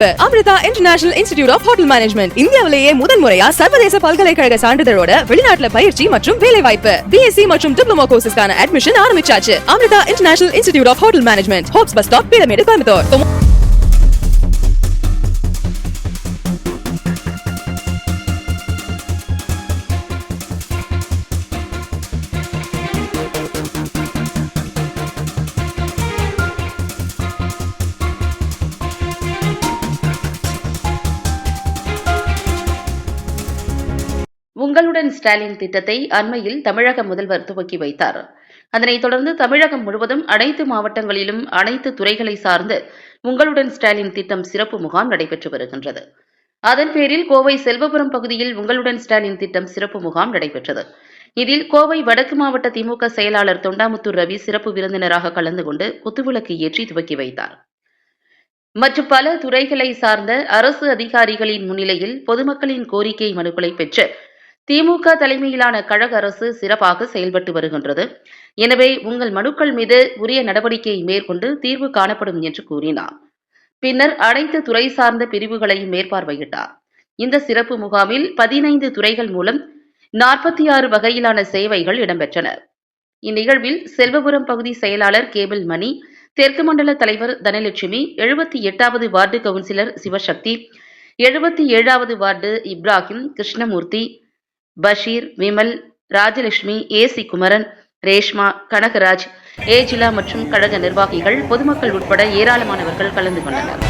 Amrita international institute of hotel management இந்தியாவிலேயே முதல் முறையா சர்வதேச பல்கலைக்கழக சான்றிதழோட வெளிநாட்டுல பயிற்சி மற்றும் வேலை வாய்ப்பு பிஎஸ்சி மற்றும் டிப்ளமோ கோர்சஸ்க்கான அட்மிஷன் ஆரம்பிச்சாச்சு. Amrita international institute of hotel management, Hopes bus stop, Peelamedu, Coimbatore. உங்களுடன் ஸ்டாலின் திட்டத்தை அண்மையில் தமிழக முதல்வர் துவக்கி வைத்தார். அதனைத் தொடர்ந்து தமிழகம் முழுவதும் அனைத்து மாவட்டங்களிலும் அனைத்து துறைகளை சார்ந்து உங்களுடன் ஸ்டாலின் திட்டம் சிறப்பு முகாம் நடைபெற்று வருகின்றது. அதன் பேரில் கோவை செல்வபுரம் பகுதியில் உங்களுடன் ஸ்டாலின் திட்டம் சிறப்பு முகாம் நடைபெற்றது. இதில் கோவை வடக்கு மாவட்ட திமுக செயலாளர் தொண்டாமுத்தூர் ரவி சிறப்பு விருந்தினராக கலந்து கொண்டு குத்துவிளக்கு ஏற்றி துவக்கி வைத்தார். மற்றும் பல துறைகளை சார்ந்த அரசு அதிகாரிகளின் முன்னிலையில் பொதுமக்களின் கோரிக்கை மனுக்களை பெற்று திமுக தலைமையிலான கழக அரசு சிறப்பாக செயல்பட்டு வருகின்றது. எனவே உங்கள் மனுக்கள் மீது உரிய நடவடிக்கையை மேற்கொண்டு தீர்வு காணப்படும் என்று கூறினார். பின்னர் அனைத்து துறை சார்ந்த பிரிவுகளையும் மேற்பார்வையிட்டார். இந்த சிறப்பு முகாமில் 15 துறைகள் மூலம் 46 வகையிலான சேவைகள் இடம்பெற்றன. இந்நிகழ்வில் செல்வபுரம் பகுதி செயலாளர் கேபிள் மணி, தெற்கு மண்டல தலைவர் தனலட்சுமி, 78வது வார்டு கவுன்சிலர் சிவசக்தி, 77வது வார்டு இப்ராஹிம், கிருஷ்ணமூர்த்தி, பஷீர், விமல், ராஜலட்சுமி, ஏசி குமரன், ரேஷ்மா, கனகராஜ், ஏஜிலா மற்றும் கழக நிர்வாகிகள், பொதுமக்கள் உட்பட ஏராளமானவர்கள் கலந்து கொண்டனர்.